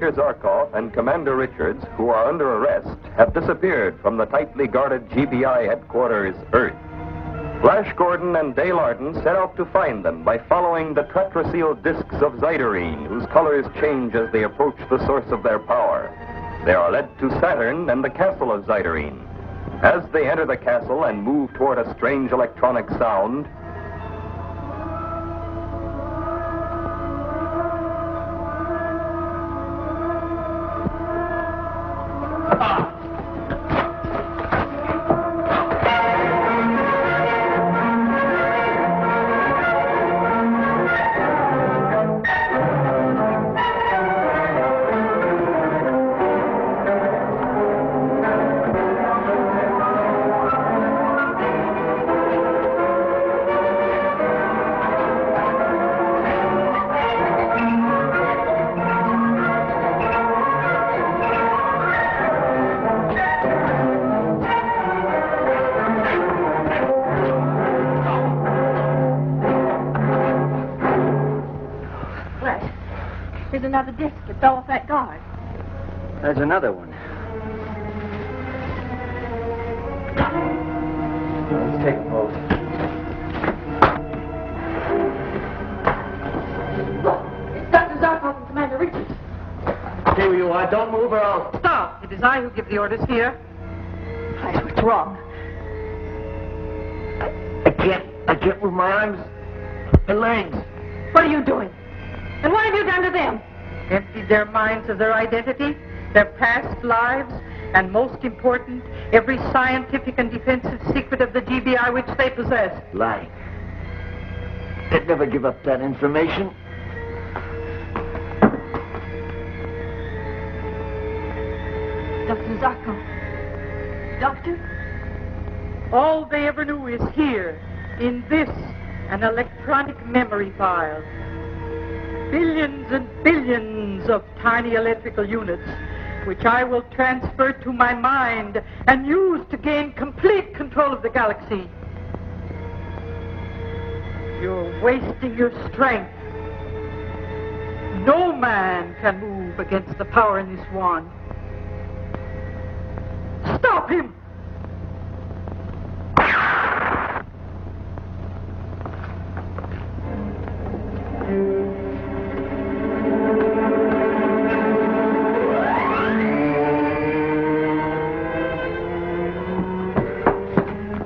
Dr. Zarkov and Commander Richards, who are under arrest, have disappeared from the tightly guarded GBI headquarters, Earth. Flash Gordon and Dale Arden set out to find them by following the tetraseal discs of Zyderine, whose colors change as they approach the source of their power. They are led to Saturn and the castle of Zyderine. As they enter the castle and move toward a strange electronic sound, There's another disc that fell off that guard. There's another one. Let's take a pose. Look, it's Dr. Zarkov and Commander Richards. Stay where you are. Don't move or I'll... Stop. It is I who give the orders here. Flash, what's wrong? I can't move my arms and legs. What are you doing? And what have you done to them? Emptied their minds of their identity, their past lives, and most important, every scientific and defensive secret of the GBI which they possess. Lie. They'd never give up that information. Dr. Zarkov. Doctor? All they ever knew is here, in this, an electronic memory file. Billions and billions of tiny electrical units, which I will transfer to my mind and use to gain complete control of the galaxy. You're wasting your strength. No man can move against the power in this wand. Stop him!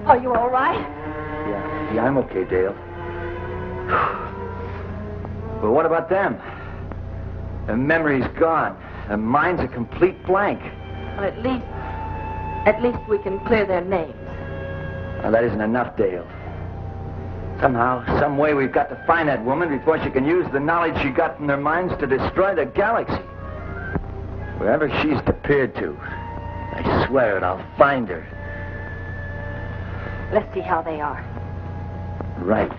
Are you all right? Yeah, I'm okay, Dale. But what about them? Their memory's gone. Their mind's a complete blank. Well, at least we can clear their names. Now, that isn't enough, Dale. Somehow, some way, we've got to find that woman before she can use the knowledge she got from their minds to destroy the galaxy. Wherever she's disappeared to, I swear it, I'll find her. Let's see how they are. Right.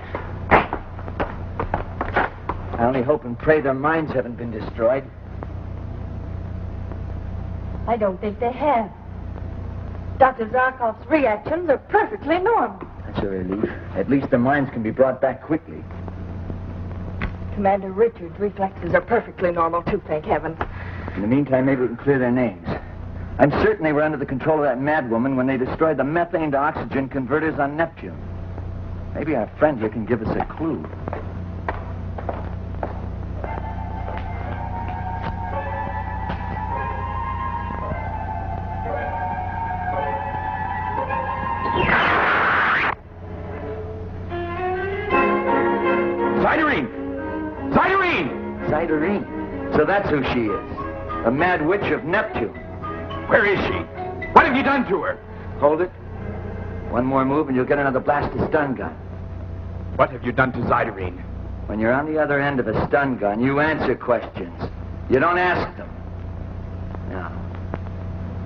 I only hope and pray their minds haven't been destroyed. I don't think they have. Dr. Zarkov's reactions are perfectly normal. That's a relief. At least their minds can be brought back quickly. Commander Richards' reflexes are perfectly normal, too, thank heavens. In the meantime, maybe we can clear their names. I'm certain they were under the control of that madwoman when they destroyed the methane to oxygen converters on Neptune. Maybe our friend here can give us a clue. Zyderine! Zyderine! Zyderine. So that's who she is. A mad witch of Neptune. Where is she? What have you done to her? Hold it. One more move and you'll get another blasted stun gun. What have you done to Zyderine? When you're on the other end of a stun gun, you answer questions. You don't ask them. Now,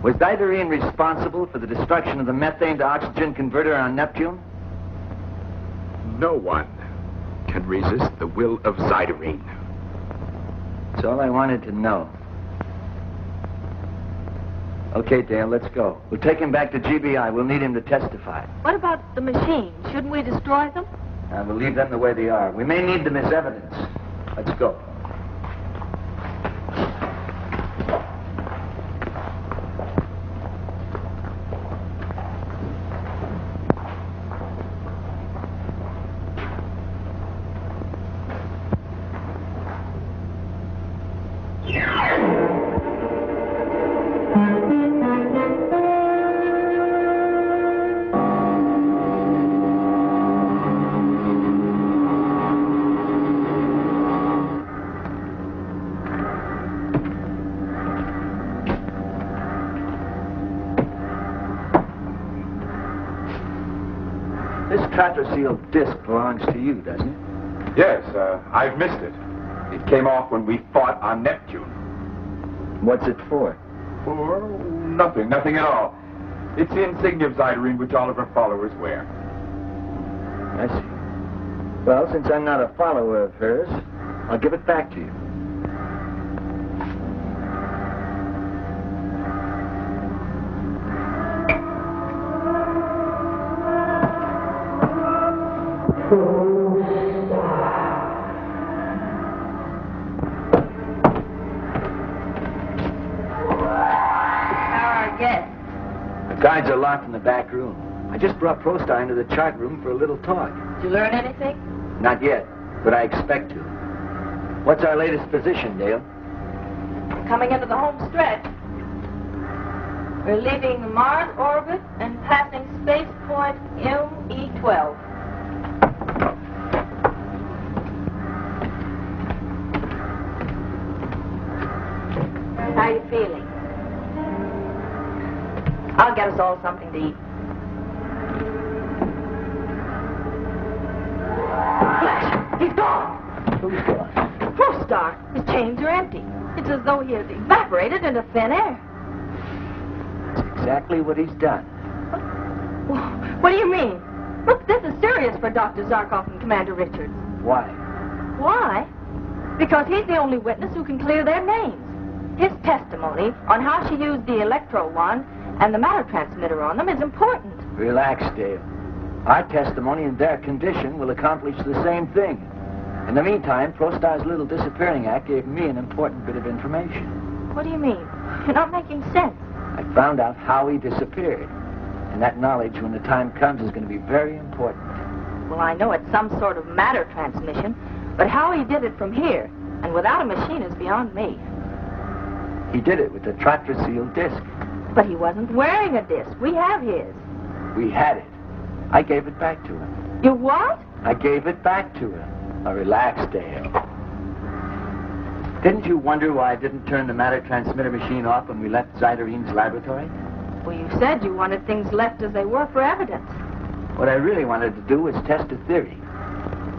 was Zyderine responsible for the destruction of the methane to oxygen converter on Neptune? No one can resist the will of Zyderine. That's all I wanted to know. Okay, Dale, let's go. We'll take him back to GBI. We'll need him to testify. What about the machines? Shouldn't we destroy them? We'll leave them the way they are. We may need them as evidence. Let's go. Tratraseal disc belongs to you, doesn't it? Yes, I've missed it. It came off when we fought on Neptune. What's it for? For nothing at all. It's the insignia of Zyderine which all of her followers wear. I see. Well, since I'm not a follower of hers, I'll give it back to you. Guides are locked in the back room. I just brought Prostar into the chart room for a little talk. Did you learn anything? Not yet, but I expect to. What's our latest position, Dale? Coming into the home stretch. We're leaving the Mars orbit and passing space point E22. How are you feeling? I'll get us all something to eat. Flash! He's gone! Who's gone? Prostar! His chains are empty. It's as though he had evaporated into thin air. That's exactly what he's done. What do you mean? Look, this is serious for Dr. Zarkov and Commander Richards. Why? Why? Because he's the only witness who can clear their names. His testimony on how she used the electro wand and the matter transmitter on them is important. Relax, Dale. Our testimony and their condition will accomplish the same thing. In the meantime, Prostar's little disappearing act gave me an important bit of information. What do you mean? You're not making sense. I found out how he disappeared. And that knowledge, when the time comes, is going to be very important. Well, I know it's some sort of matter transmission, but how he did it from here and without a machine is beyond me. He did it with the Tratraseal disc. But he wasn't wearing a disc. We have his. We had it. I gave it back to him. You what? I gave it back to him. Now relax, Dale. Didn't you wonder why I didn't turn the matter transmitter machine off when we left Zydarine's laboratory? Well, you said you wanted things left as they were for evidence. What I really wanted to do was test a theory.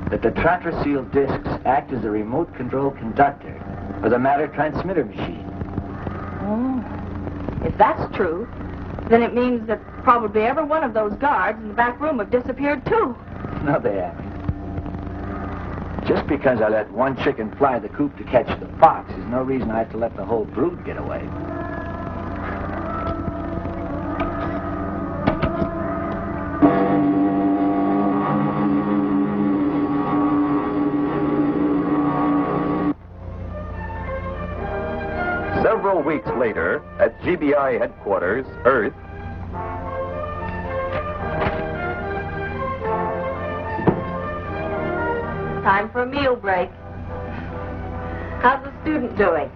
That the Tratraseal discs act as a remote control conductor for the matter transmitter machine. Oh. If that's true, then it means that probably every one of those guards in the back room have disappeared, too. No, they haven't. Just because I let one chicken fly the coop to catch the fox is no reason I have to let the whole brood get away. Several weeks later, at GBI headquarters, Earth, Time for a meal break. How's the student doing?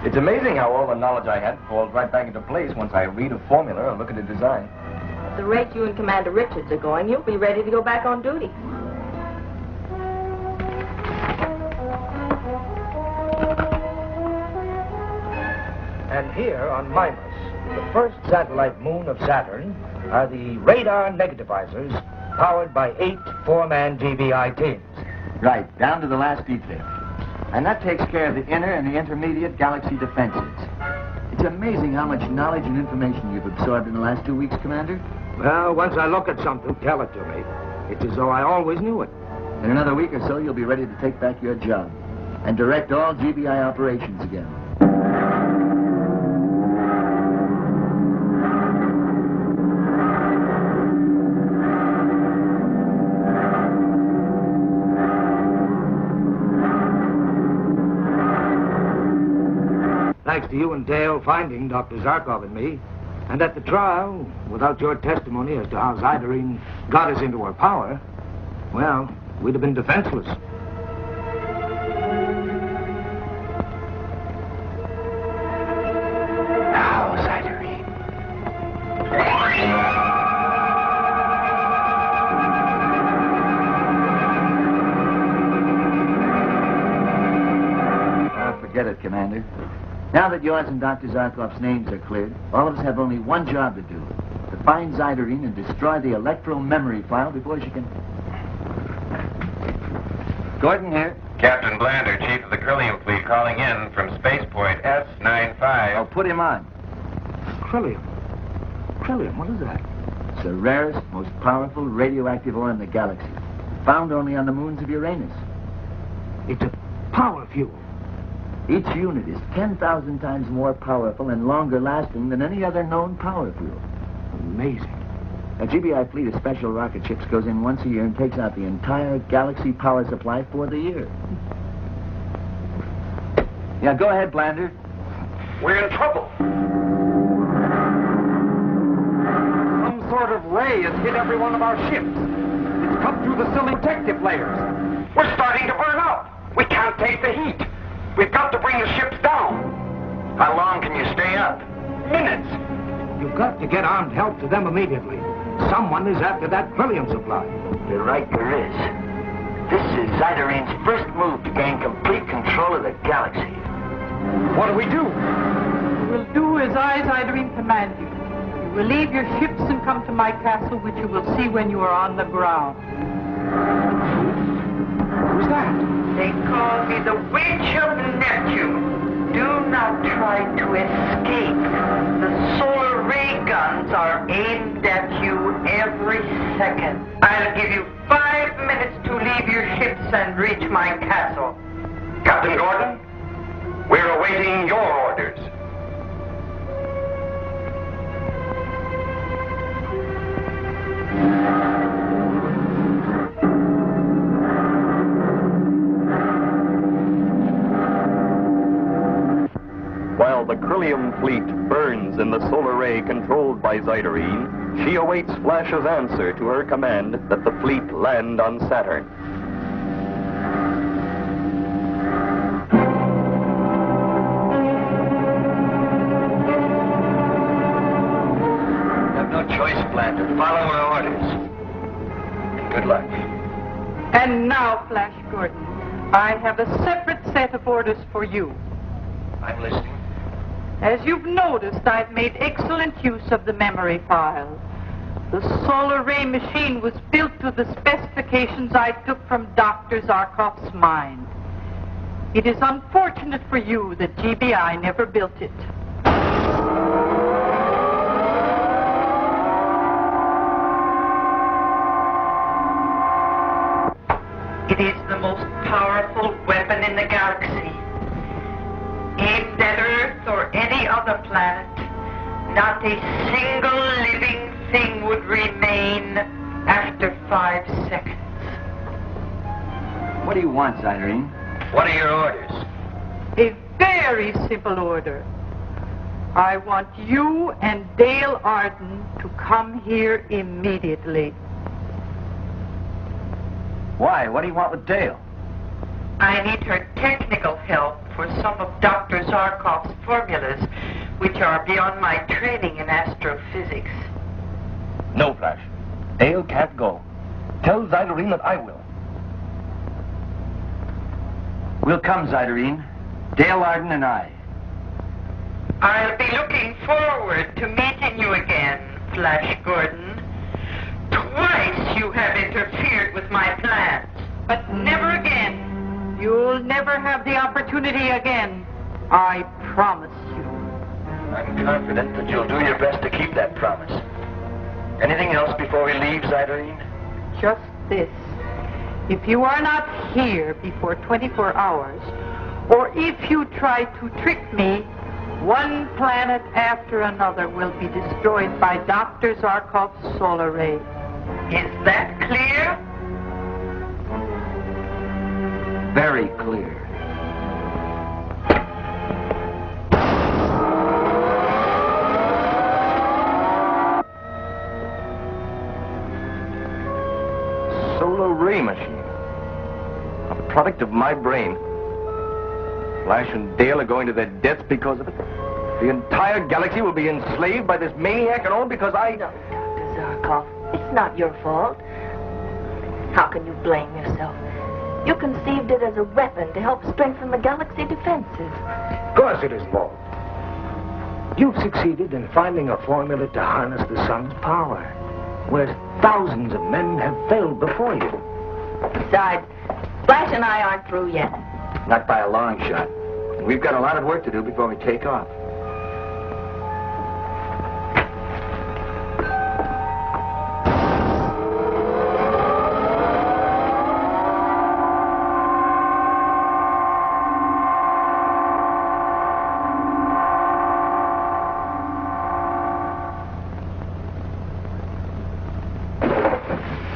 It's amazing how all the knowledge I had falls right back into place once I read a formula or look at a design. At the rate you and Commander Richards are going, you'll be ready to go back on duty. And here on Mimas, the first satellite moon of Saturn, are the radar negativizers powered by 8 four-man GBI teams. Right, down to the last detail. And that takes care of the inner and the intermediate galaxy defenses. It's amazing how much knowledge and information you've absorbed in the last 2 weeks, Commander. Well, once I look at something, tell it to me. It's as though I always knew it. In another week or so, you'll be ready to take back your job and direct all GBI operations again. Thanks to you and Dale finding Dr. Zarkov and me. And at the trial, without your testimony as to how Zyderine got us into her power, well, we'd have been defenseless. Now, Zyderine. Forget it, Commander. Now that yours and Dr. Zarkov's names are cleared, all of us have only one job to do. To find Zyderine and destroy the electro memory file before she can Gordon here. Captain Blander, Chief of the Krillium Fleet, calling in from spaceport S95. Oh, put him on. Krillium. Krillium, what is that? It's the rarest, most powerful radioactive ore in the galaxy. Found only on the moons of Uranus. It's a power fuel. Each unit is 10,000 times more powerful and longer lasting than any other known power fuel. Amazing. A GBI fleet of special rocket ships goes in once a year and takes out the entire galaxy power supply for the year. Yeah, go ahead, Blander. We're in trouble. Some sort of ray has hit every one of our ships. It's come through the silly protective layers. We're starting to burn up. We can't take the heat. We've got to bring the ships down. How long can you stay up? Minutes. You've got to get armed help to them immediately. Someone is after that Krillium supply. You're right, there is. This is Zyderene's first move to gain complete control of the galaxy. What do we do? You will do as I, Zyderene, command you. You will leave your ships and come to my castle, which you will see when you are on the ground. Who's that? They call me the Witch of Neptune. Do not try to escape. The solar ray guns are aimed at you every second. I'll give you 5 minutes to leave your ships and reach my castle. Captain Gordon, we're awaiting your orders. While the Krillium fleet burns in the solar ray controlled by Zyderene, she awaits Flash's answer to her command that the fleet land on Saturn. You have no choice, Blander. Follow our orders. And good luck. And now, Flash Gordon, I have a separate set of orders for you. I'm listening. As you've noticed, I've made excellent use of the memory file. The solar ray machine was built to the specifications I took from Dr. Zarkov's mind. It is unfortunate for you that GBI never built it. It is the most powerful weapon in the galaxy. Aimed at Earth or any other planet, not a single living thing would remain after 5 seconds. What do you want, Zyderene? What are your orders? A very simple order. I want you and Dale Arden to come here immediately. Why? What do you want with Dale? I need her technical help for some of Dr. Zarkov's formulas, which are beyond my training in astrophysics. No, Flash. Dale can't go. Tell Zyderene that I will. We'll come, Zyderene. Dale Arden and I. I'll be looking forward to meeting you again, Flash Gordon. Twice you have interfered with my plans, but never again. You'll never have the opportunity again. I promise you. I'm confident that you'll do your best to keep that promise. Anything else before we leave, Zyderene? Just this. If you are not here before 24 hours, or if you try to trick me, one planet after another will be destroyed by Dr. Zarkov's solar ray. Is that clear? Very clear. Solar ray machine. A product of my brain. Flash and Dale are going to their deaths because of it. The entire galaxy will be enslaved by this maniac and all because I... No, Dr. Zarkov, it's not your fault. How can you blame yourself? You conceived it as a weapon to help strengthen the galaxy defenses. Of course it is, Paul. You've succeeded in finding a formula to harness the sun's power, whereas thousands of men have failed before you. Besides, Flash and I aren't through yet. Not by a long shot. We've got a lot of work to do before we take off.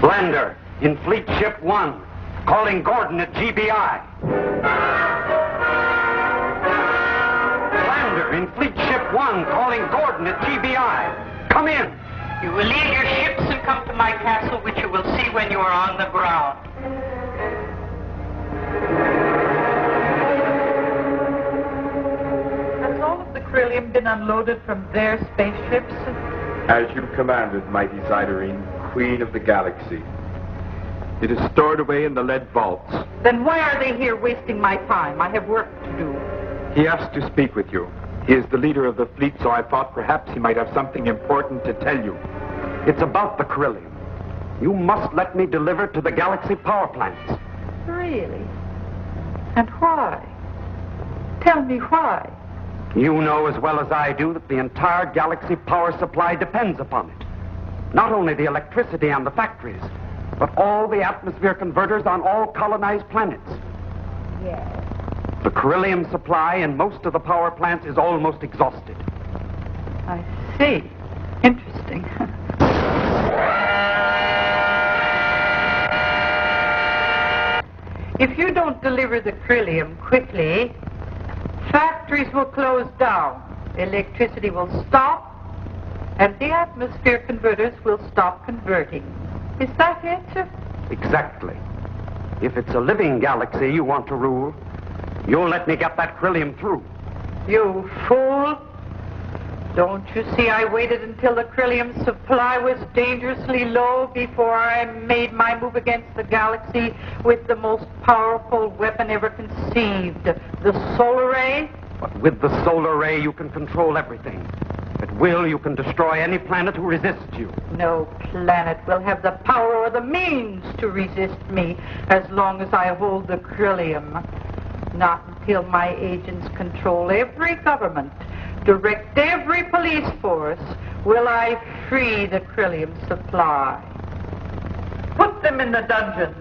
Blender, in Fleet Ship 1, calling Gordon at GBI. Blender, in Fleet Ship 1, calling Gordon at GBI. Come in. You will leave your ships and come to my castle, which you will see when you are on the ground. Has all of the Crillium been unloaded from their spaceships? As you commanded, mighty Zyderine, Queen of the Galaxy. It is stored away in the lead vaults. Then why are they here wasting my time? I have work to do. He asked to speak with you. He is the leader of the fleet, so I thought perhaps he might have something important to tell you. It's about the Crillium. You must let me deliver to the Galaxy power plants. Really? And why? Tell me why. You know as well as I do that the entire Galaxy power supply depends upon it. Not only the electricity and the factories, but all the atmosphere converters on all colonized planets. Yes. The Crillium supply in most of the power plants is almost exhausted. I see. Interesting. If you don't deliver the Crillium quickly, factories will close down, electricity will stop, and the atmosphere converters will stop converting. Is that it? Exactly. If it's a living galaxy you want to rule, you'll let me get that Crillium through. You fool! Don't you see I waited until the Crillium supply was dangerously low before I made my move against the galaxy with the most powerful weapon ever conceived, the solar ray? But with the solar ray you can control everything. At will, you can destroy any planet who resists you. No planet will have the power or the means to resist me as long as I hold the Crillium. Not until my agents control every government, direct every police force, will I free the Crillium supply. Put them in the dungeons.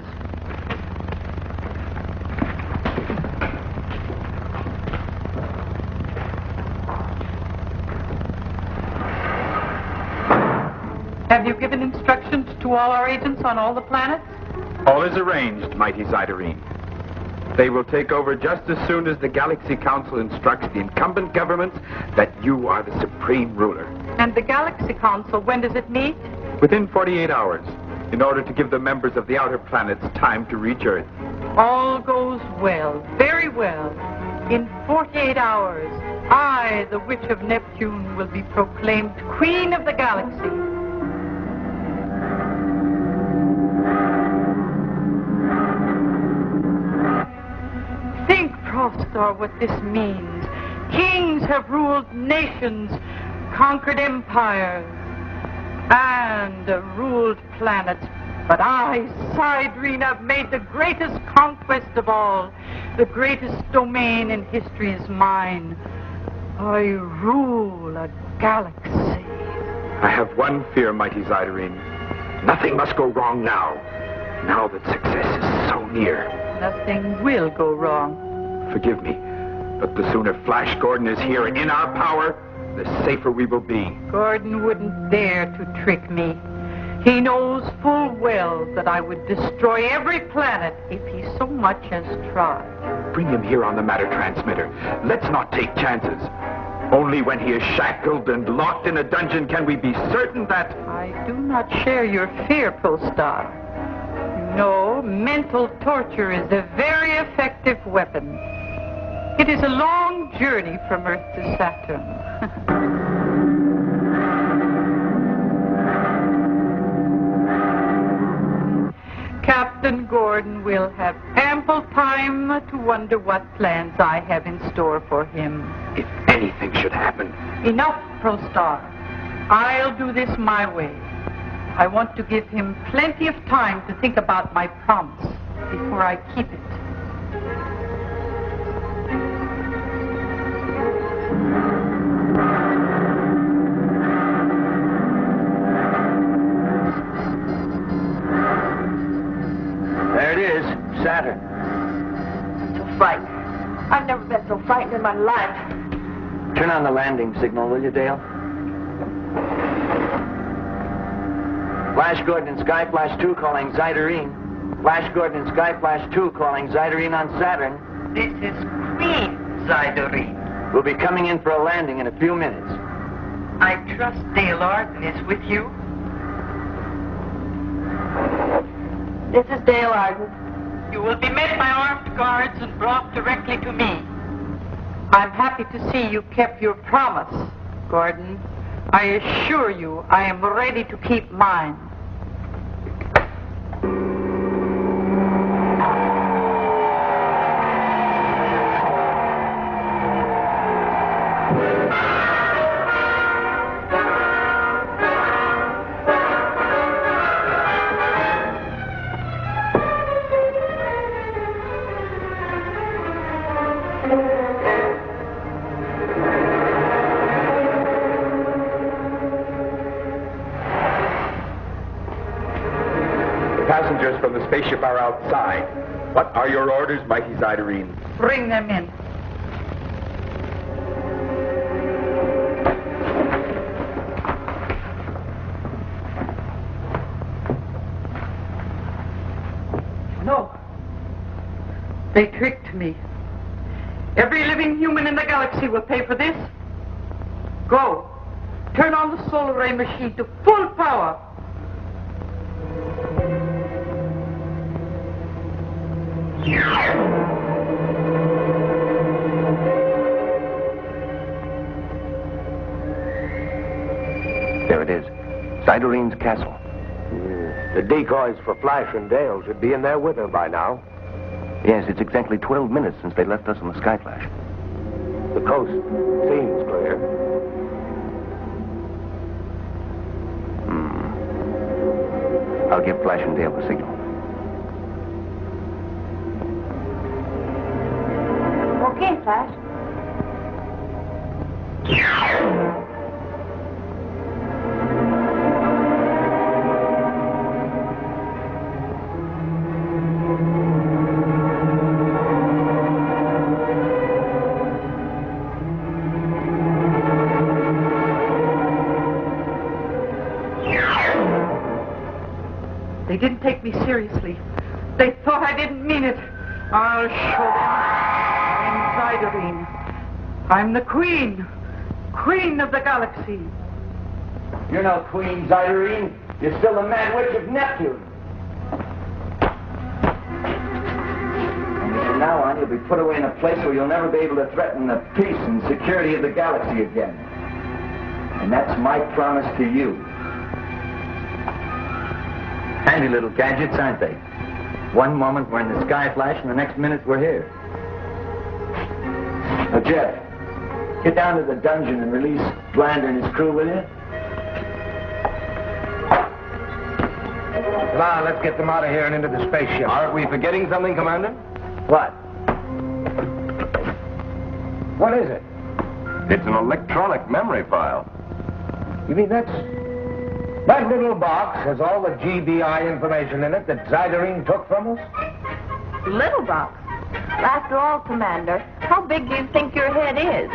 Have you given instructions to all our agents on all the planets? All is arranged, mighty Zyderine. They will take over just as soon as the Galaxy Council instructs the incumbent governments that you are the supreme ruler. And the Galaxy Council, when does it meet? Within 48 hours, in order to give the members of the outer planets time to reach Earth. All goes well, very well. In 48 hours, I, the Witch of Neptune, will be proclaimed Queen of the Galaxy. Think, Prostar, what this means. Kings have ruled nations, conquered empires, and ruled planets. But I, Zyderine, have made the greatest conquest of all. The greatest domain in history is mine. I rule a galaxy. I have one fear, mighty Zyderine. Nothing must go wrong now. Now that success is so near. Nothing will go wrong. Forgive me, but the sooner Flash Gordon is here and in our power, the safer we will be. Gordon wouldn't dare to trick me. He knows full well that I would destroy every planet if he so much as tried. Bring him here on the matter transmitter. Let's not take chances. Only when he is shackled and locked in a dungeon can we be certain that... I do not share your fear, Prostar. No, mental torture is a very effective weapon. It is a long journey from Earth to Saturn. Captain Gordon will have ample time to wonder what plans I have in store for him. If anything should happen... Enough, Prostar. I'll do this my way. I want to give him plenty of time to think about my promise. before I keep it. There it is, Saturn. So frightened. I've never been so frightened in my life. Turn on the landing signal, will you, Dale? Flash Gordon and Sky Flash 2 calling Zyderine. Flash Gordon and Sky Flash 2 calling Zyderine on Saturn. This is Queen Zyderine. We'll be coming in for a landing in a few minutes. I trust Dale Arden is with you. This is Dale Arden. You will be met by armed guards and brought directly to me. I'm happy to see you kept your promise, Gordon. I assure you I am ready to keep mine. Passengers from the spaceship are outside. What are your orders, mighty Zyderine? Bring them in. No. They tricked me. Every living human in the galaxy will pay for this. Go. Turn on the solar ray machine to full power. There it is. Zyderine's castle. The decoys for Flash and Dale should be in there with her by now. Yes, it's exactly 12 minutes since they left us on the Sky Flash. The coast seems clear. I'll give Flash and Dale the signal. Okay, Flash. They didn't take me seriously. They thought I didn't mean it. I'll show them. I'm Zyderine. I'm the queen. Queen of the galaxy. You're no Queen, Zyderine. You're still the Mad Witch of Neptune. And from now on, you'll be put away in a place where you'll never be able to threaten the peace and security of the galaxy again. And that's my promise to you. Handy little gadgets, aren't they? One moment we're in the Sky Flash, and the next minute we're here. Now, Jeff, get down to the dungeon and release Blander and his crew, will you? Come on, let's get them out of here and into the spaceship. Aren't we forgetting something, Commander? What? What is it? It's an electronic memory file. You mean that little box has all the GBI information in it that Zyderine took from us? Little box. After all, Commander, how big do you think your head is?